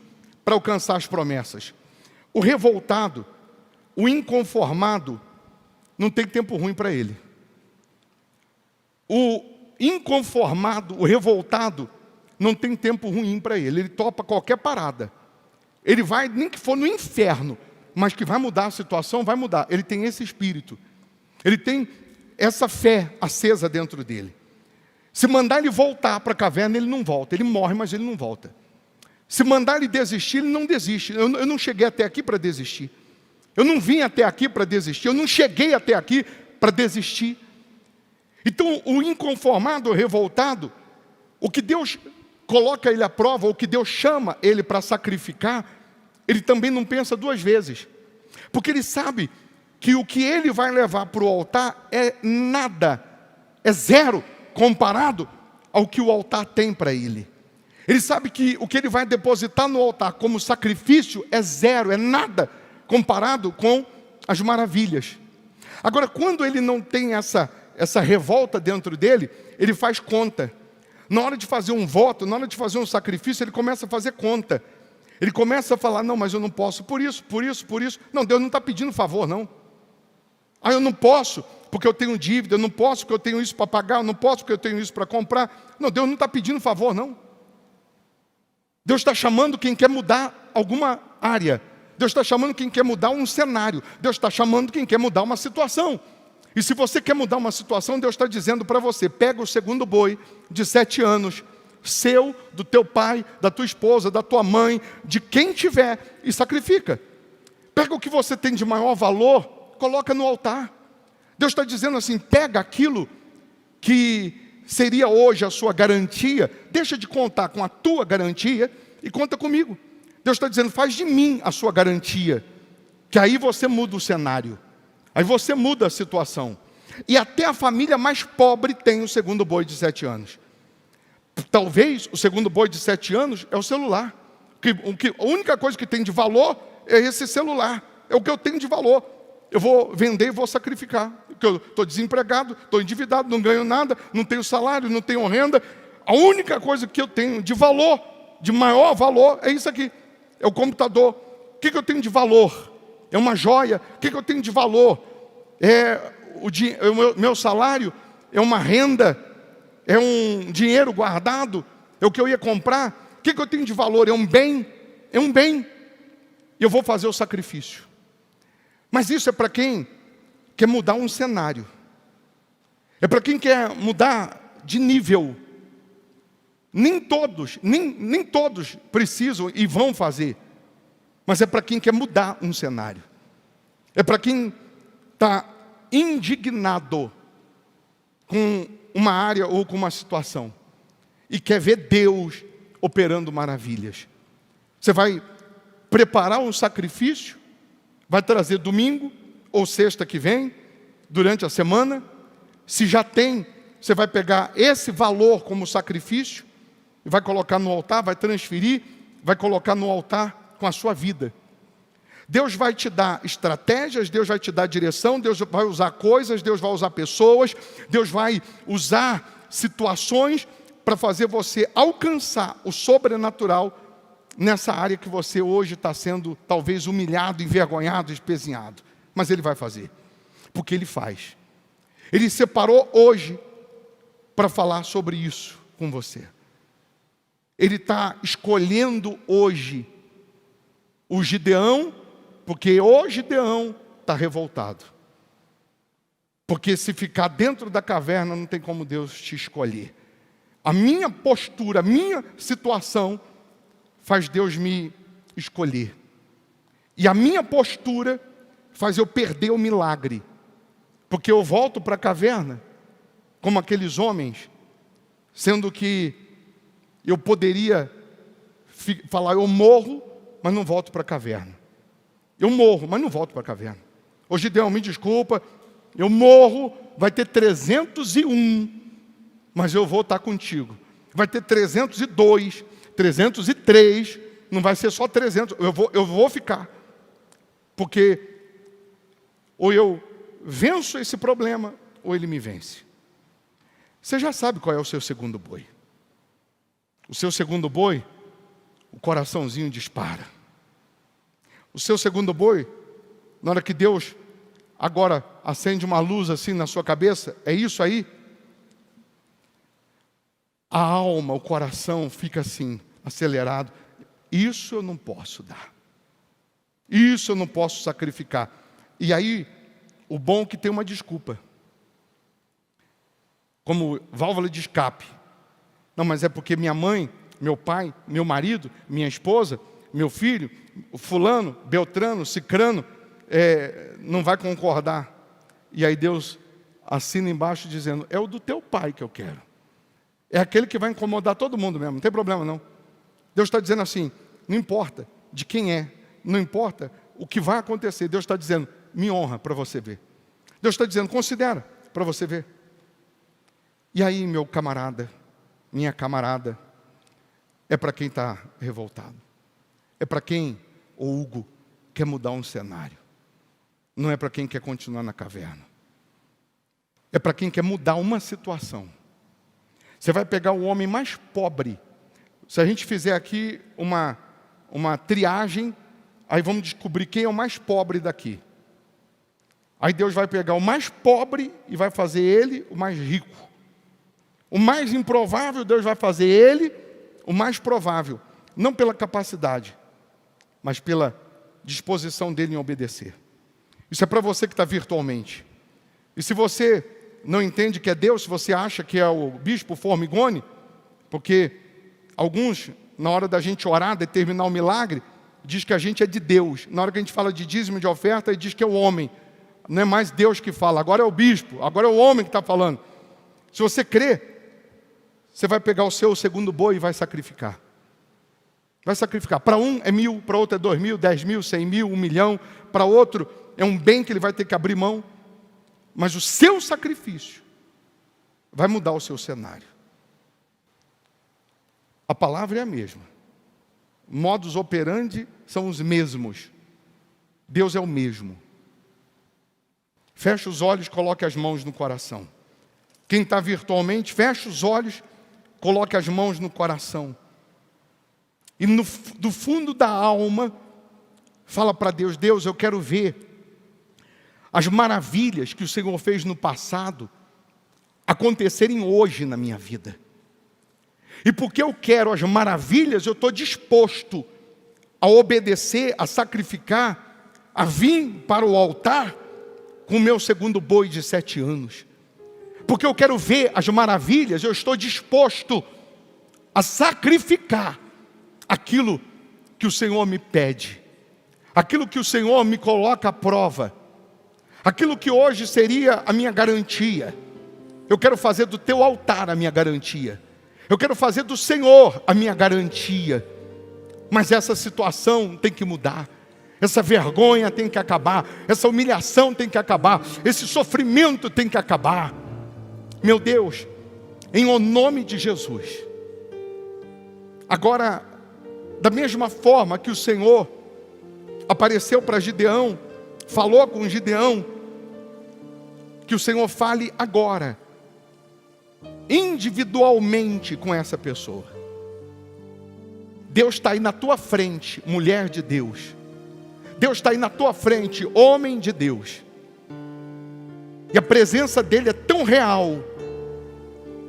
para alcançar as promessas. O revoltado, o inconformado, não tem tempo ruim para ele. O inconformado, o revoltado, não tem tempo ruim para ele. Ele topa qualquer parada. Ele vai, nem que for no inferno, mas que vai mudar a situação, vai mudar. Ele tem esse espírito. Ele tem essa fé acesa dentro dele. Se mandar ele voltar para a caverna, ele não volta. Ele morre, mas ele não volta. Se mandar ele desistir, ele não desiste. Eu não cheguei até aqui para desistir. Eu não vim até aqui para desistir. Eu não cheguei até aqui para desistir. Então, o inconformado, o revoltado, o que Deus coloca ele à prova, ou que Deus chama ele para sacrificar, ele também não pensa duas vezes. Porque ele sabe que o que ele vai levar para o altar é nada, é zero, comparado ao que o altar tem para ele. Ele sabe que o que ele vai depositar no altar como sacrifício é zero, é nada, comparado com as maravilhas. Agora, quando ele não tem essa revolta dentro dele, ele faz conta. Na hora de fazer um voto, na hora de fazer um sacrifício, ele começa a fazer conta. Ele começa a falar, não, mas eu não posso por isso. Não, Deus não está pedindo favor, não. Eu não posso porque eu tenho dívida, eu não posso porque eu tenho isso para pagar, eu não posso porque eu tenho isso para comprar. Não, Deus não está pedindo favor, não. Deus está chamando quem quer mudar alguma área. Deus está chamando quem quer mudar um cenário. Deus está chamando quem quer mudar uma situação. E se você quer mudar uma situação, Deus está dizendo para você, pega o segundo boi de 7 anos, seu, do teu pai, da tua esposa, da tua mãe, de quem tiver, e sacrifica. Pega o que você tem de maior valor, coloca no altar. Deus está dizendo assim, pega aquilo que seria hoje a sua garantia, deixa de contar com a tua garantia e conta comigo. Deus está dizendo, faz de mim a sua garantia, que aí você muda o cenário, aí você muda a situação. E até a família mais pobre tem o segundo boi de 7 anos. Talvez o segundo boi de 7 anos é o celular. A única coisa que tem de valor é esse celular, é o que eu tenho de valor. Eu vou vender e vou sacrificar, porque eu estou desempregado, estou endividado, não ganho nada, não tenho salário, não tenho renda. A única coisa que eu tenho de valor, de maior valor, é isso aqui, é o computador. O que eu tenho de valor? É uma joia. O que eu tenho de valor? É o meu salário, é uma renda, é um dinheiro guardado, é o que eu ia comprar. O que eu tenho de valor? É um bem, é um bem. E eu vou fazer o sacrifício. Mas isso é para quem quer mudar um cenário. É para quem quer mudar de nível. Nem todos precisam e vão fazer. Mas é para quem quer mudar um cenário. É para quem está indignado com uma área ou com uma situação. E quer ver Deus operando maravilhas. Você vai preparar um sacrifício, vai trazer domingo ou sexta que vem, durante a semana. Se já tem, você vai pegar esse valor como sacrifício, e vai colocar no altar, vai transferir, vai colocar no altar com a sua vida. Deus vai te dar estratégias, Deus vai te dar direção, Deus vai usar coisas, Deus vai usar pessoas, Deus vai usar situações para fazer você alcançar o sobrenatural nessa área que você hoje está sendo talvez humilhado, envergonhado, espezinhado. Mas Ele vai fazer, porque Ele faz. Ele separou hoje para falar sobre isso com você. Ele está escolhendo hoje o Gideão, porque o Gideão está revoltado. Porque se ficar dentro da caverna, não tem como Deus te escolher. A minha postura, a minha situação, faz Deus me escolher. E a minha postura faz eu perder o milagre. Porque eu volto para a caverna, como aqueles homens, sendo que eu poderia falar, eu morro, mas não volto para a caverna. Eu morro, mas não volto para a caverna. Ô Gideão, me desculpa, eu morro, vai ter 301, mas eu vou estar contigo. Vai ter 302, 303, não vai ser só 300, eu vou ficar. Porque ou eu venço esse problema, ou ele me vence. Você já sabe qual é o seu segundo boi. O seu segundo boi, o coraçãozinho dispara. O seu segundo boi, na hora que Deus agora acende uma luz assim na sua cabeça, é isso aí? A alma, o coração fica assim, acelerado. Isso eu não posso dar. Isso eu não posso sacrificar. E aí, o bom é que tem uma desculpa. Como válvula de escape. Não, mas é porque minha mãe, meu pai, meu marido, minha esposa, meu filho, o fulano, beltrano, cicrano, não vai concordar. E aí Deus assina embaixo dizendo, é o do teu pai que eu quero. É aquele que vai incomodar todo mundo mesmo, não tem problema não. Deus está dizendo assim, não importa de quem é, não importa o que vai acontecer. Deus está dizendo, me honra para você ver. Deus está dizendo, considera para você ver. E aí, meu camarada, minha camarada, é para quem está revoltado. É para quem, o Hugo, quer mudar um cenário. Não é para quem quer continuar na caverna. É para quem quer mudar uma situação. Você vai pegar o homem mais pobre. Se a gente fizer aqui uma triagem, aí vamos descobrir quem é o mais pobre daqui. Aí Deus vai pegar o mais pobre e vai fazer ele o mais rico. O mais improvável, Deus vai fazer ele o mais provável. Não pela capacidade, mas pela disposição dele em obedecer. Isso é para você que está virtualmente. E se você não entende que é Deus, se você acha que é o bispo Formigoni, porque alguns, na hora da gente orar, determinar o milagre, diz que a gente é de Deus. Na hora que a gente fala de dízimo, de oferta, ele diz que é o homem. Não é mais Deus que fala, agora é o bispo, agora é o homem que está falando. Se você crê, você vai pegar o seu segundo boi e vai sacrificar. Vai sacrificar. Para um é 1.000, para outro é 2.000, 10.000, 100.000, 1 milhão. Para outro é um bem que ele vai ter que abrir mão. Mas o seu sacrifício vai mudar o seu cenário. A palavra é a mesma. Modus operandi são os mesmos. Deus é o mesmo. Feche os olhos, coloque as mãos no coração. Quem está virtualmente, feche os olhos, coloque as mãos no coração. E do fundo da alma, fala para Deus, Deus, eu quero ver as maravilhas que o Senhor fez no passado acontecerem hoje na minha vida. E porque eu quero as maravilhas, eu estou disposto a obedecer, a sacrificar, a vir para o altar com o meu segundo boi de 7 anos. Porque eu quero ver as maravilhas, eu estou disposto a sacrificar aquilo que o Senhor me pede, aquilo que o Senhor me coloca à prova, aquilo que hoje seria a minha garantia. Eu quero fazer do teu altar a minha garantia. Eu quero fazer do Senhor a minha garantia. Mas essa situação tem que mudar. Essa vergonha tem que acabar. Essa humilhação tem que acabar. Esse sofrimento tem que acabar. Meu Deus, em o nome de Jesus. Agora, da mesma forma que o Senhor apareceu para Gideão, falou com Gideão, que o Senhor fale agora, individualmente com essa pessoa. Deus está aí na tua frente, mulher de Deus. Deus está aí na tua frente, homem de Deus. E a presença dele é tão real,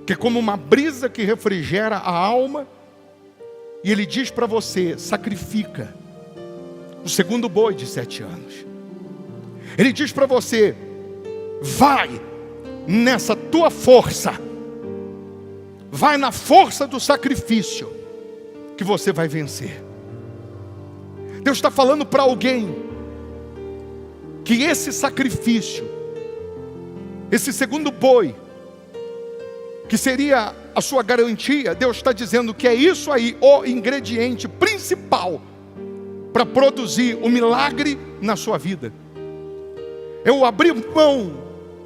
que é como uma brisa que refrigera a alma. E ele diz para você, sacrifica o segundo boi de 7 anos. Ele diz para você, vai nessa tua força. Vai na força do sacrifício que você vai vencer. Deus está falando para alguém que esse sacrifício, esse segundo boi, que seria a sua garantia, Deus está dizendo que é isso aí, o ingrediente principal para produzir o milagre na sua vida. Eu abri mão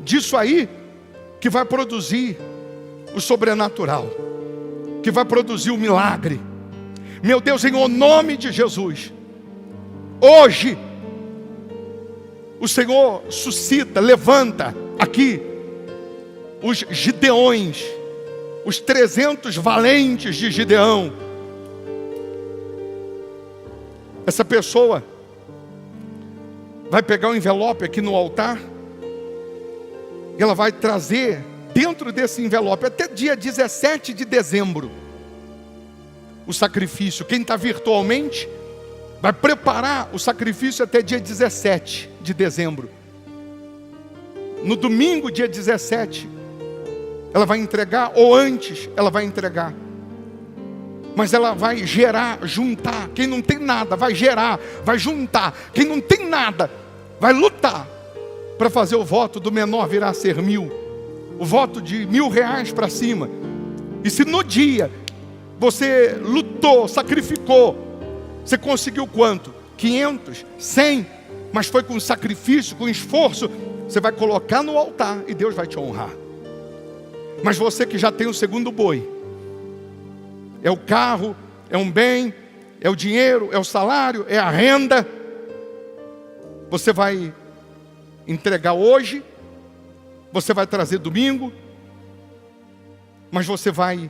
disso aí que vai produzir o sobrenatural, que vai produzir o milagre. Meu Deus, em o nome de Jesus, hoje o Senhor suscita, levanta aqui os Gideões, os 300 valentes de Gideão. Essa pessoa vai pegar um envelope aqui no altar e ela vai trazer dentro desse envelope, até dia 17 de dezembro, o sacrifício. Quem está virtualmente vai preparar o sacrifício até dia 17 de dezembro. No domingo, dia 17, ela vai entregar, ou antes ela vai entregar. Mas ela vai gerar, juntar. Quem não tem nada vai gerar, vai juntar. Quem não tem nada vai lutar para fazer o voto do menor virar a ser 1.000. O voto de R$1.000 para cima. E se no dia você lutou, sacrificou, você conseguiu quanto? 500, 100, mas foi com sacrifício, com esforço, você vai colocar no altar e Deus vai te honrar. Mas você que já tem o segundo boi, é o carro, é um bem, é o dinheiro, é o salário, é a renda, você vai entregar hoje, você vai trazer domingo, mas você vai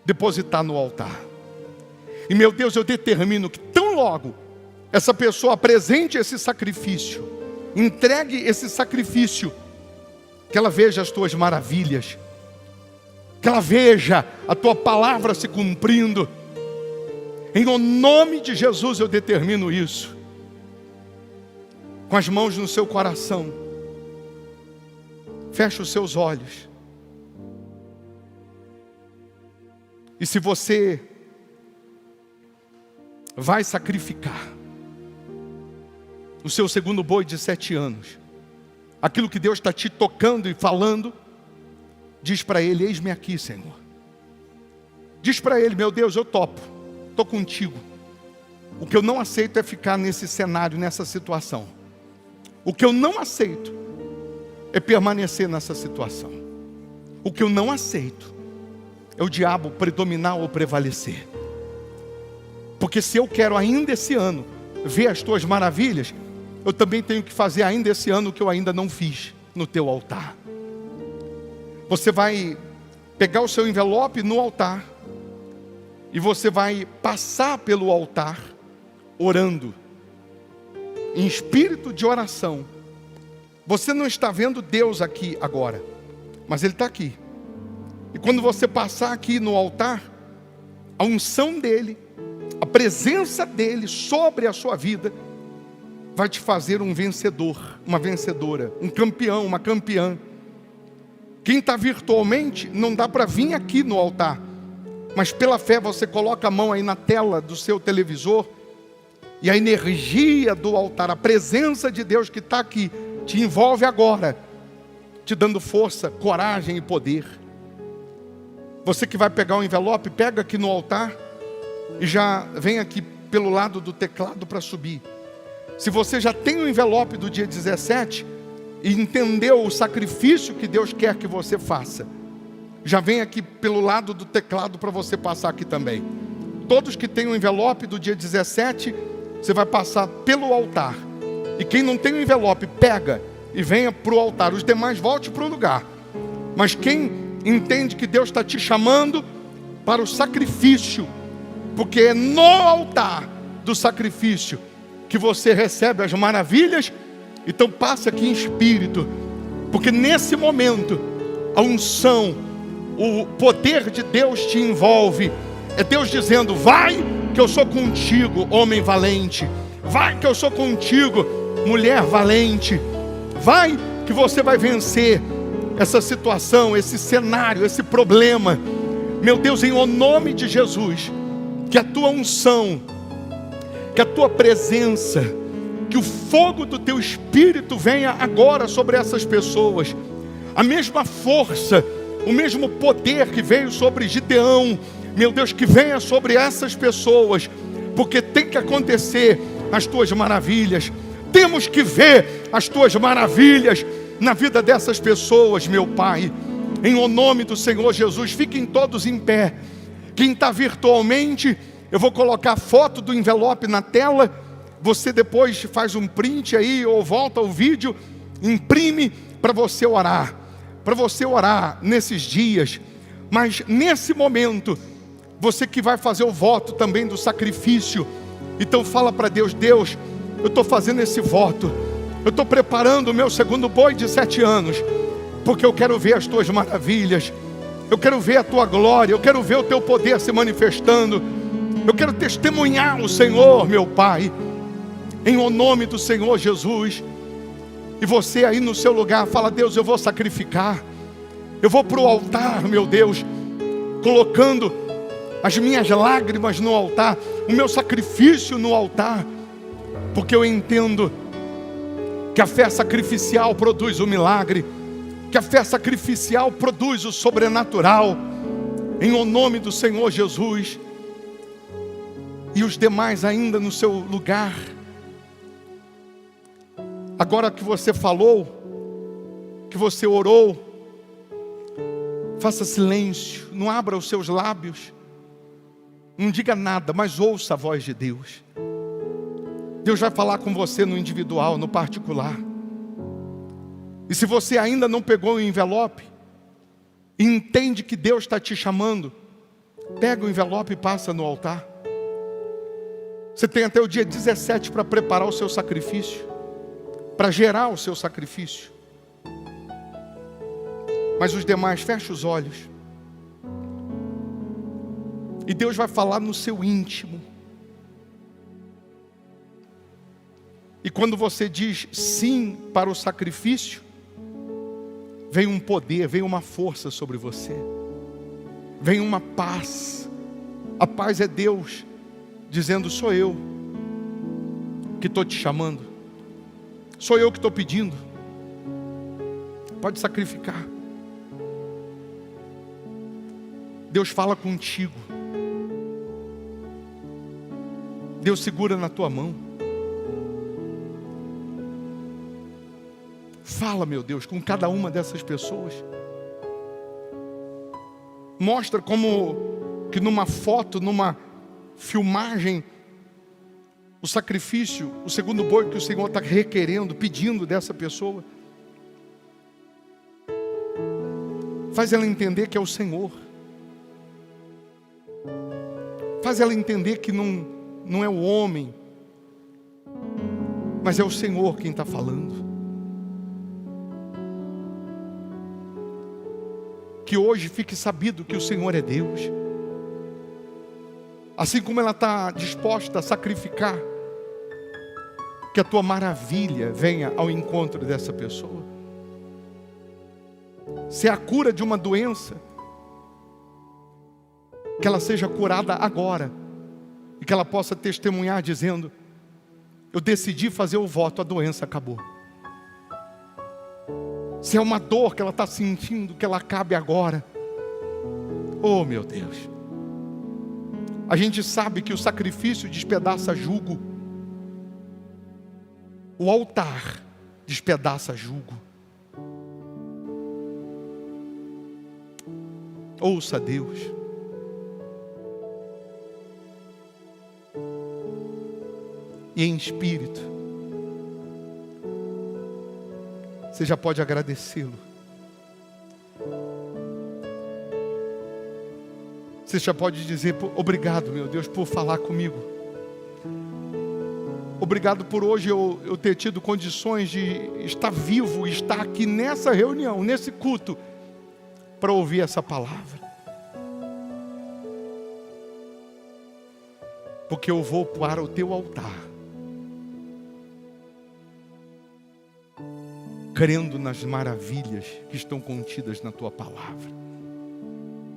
depositar no altar. E meu Deus, eu determino que tão logo essa pessoa apresente esse sacrifício, entregue esse sacrifício, que ela veja as tuas maravilhas, que ela veja a tua palavra se cumprindo. Em nome de Jesus eu determino isso. Com as mãos no seu coração, feche os seus olhos. E se você vai sacrificar o seu segundo boi de 7 anos, aquilo que Deus está te tocando e falando, diz para Ele: eis-me aqui, Senhor. Diz para Ele: meu Deus, eu topo, estou contigo. O que eu não aceito é ficar nesse cenário, nessa situação. O que eu não aceito é permanecer nessa situação. O que eu não aceito é o diabo predominar ou prevalecer. Porque se eu quero ainda esse ano ver as tuas maravilhas, eu também tenho que fazer ainda esse ano o que eu ainda não fiz no teu altar. Você vai pegar o seu envelope no altar e você vai passar pelo altar orando, em espírito de oração. Você não está vendo Deus aqui agora, mas Ele está aqui. E quando você passar aqui no altar, a unção dEle, a presença dEle sobre a sua vida, vai te fazer um vencedor, uma vencedora, um campeão, uma campeã. Quem está virtualmente, não dá para vir aqui no altar, mas pela fé você coloca a mão aí na tela do seu televisor, e a energia do altar, a presença de Deus que está aqui, te envolve agora, te dando força, coragem e poder. Você que vai pegar o envelope, pega aqui no altar, e já vem aqui pelo lado do teclado para subir. Se você já tem o envelope do dia 17, e entendeu o sacrifício que Deus quer que você faça, já vem aqui pelo lado do teclado para você passar aqui também. Todos que têm o envelope do dia 17, você vai passar pelo altar. E quem não tem o envelope, pega e venha para o altar. Os demais volte para o lugar. Mas quem entende que Deus está te chamando para o sacrifício, porque é no altar do sacrifício que você recebe as maravilhas, então passe aqui em espírito, porque nesse momento a unção, o poder de Deus te envolve. É Deus dizendo: vai que eu sou contigo, homem valente. Vai que eu sou contigo, mulher valente. Vai que você vai vencer essa situação, esse cenário, esse problema. Meu Deus, em nome de Jesus, que a tua unção, que a tua presença, que o fogo do teu espírito venha agora sobre essas pessoas. A mesma força, o mesmo poder que veio sobre Gideão, meu Deus, que venha sobre essas pessoas, porque tem que acontecer as tuas maravilhas. Temos que ver as tuas maravilhas na vida dessas pessoas, meu Pai. Em o nome do Senhor Jesus, fiquem todos em pé. Quem está virtualmente, eu vou colocar a foto do envelope na tela. Você depois faz um print aí, ou volta o vídeo, imprime para você orar. Para você orar nesses dias. Mas nesse momento, você que vai fazer o voto também do sacrifício, então fala para Deus: Deus, eu estou fazendo esse voto, eu estou preparando o meu segundo boi de 7 anos, porque eu quero ver as tuas maravilhas, eu quero ver a tua glória, eu quero ver o teu poder se manifestando, eu quero testemunhar o Senhor, meu Pai, em o nome do Senhor Jesus. E você aí no seu lugar, fala: Deus, eu vou sacrificar, eu vou para o altar, meu Deus, colocando as minhas lágrimas no altar, o meu sacrifício no altar, porque eu entendo que a fé sacrificial produz o milagre, que a fé sacrificial produz o sobrenatural, em o nome do Senhor Jesus. E os demais ainda no seu lugar. Agora que você falou, que você orou, faça silêncio, não abra os seus lábios, não diga nada, mas ouça a voz de Deus. Deus vai falar com você no individual, no particular. E se você ainda não pegou o envelope, e entende que Deus está te chamando, pega o envelope e passa no altar. Você tem até o dia 17 para preparar o seu sacrifício, para gerar o seu sacrifício. Mas os demais, feche os olhos. E Deus vai falar no seu íntimo. E quando você diz sim para o sacrifício, vem um poder, vem uma força sobre você. Vem uma paz. A paz é Deus dizendo: sou eu que estou te chamando. Sou eu que estou pedindo. Pode sacrificar. Deus fala contigo. Deus segura na tua mão. Fala, meu Deus, com cada uma dessas pessoas. Mostra como que numa foto, numa filmagem, o sacrifício, o segundo boi que o Senhor está requerendo, pedindo dessa pessoa. Faz ela entender que é o Senhor. Faz ela entender que não é o homem, mas é o Senhor quem está falando. Que hoje fique sabido que o Senhor é Deus. Assim como ela está disposta a sacrificar, que a tua maravilha venha ao encontro dessa pessoa. Se é a cura de uma doença, que ela seja curada agora, e que ela possa testemunhar dizendo: eu decidi fazer o voto, a doença acabou. Se é uma dor que ela está sentindo, que ela acabe agora. Oh, meu Deus. A gente sabe que o sacrifício despedaça jugo. O altar despedaça jugo. Ouça Deus. E em espírito, você já pode agradecê-lo. Você já pode dizer: obrigado, meu Deus, por falar comigo. Obrigado por hoje eu ter tido condições de estar vivo, estar aqui nessa reunião, nesse culto, para ouvir essa palavra. Porque eu vou para o teu altar, crendo nas maravilhas que estão contidas na tua palavra.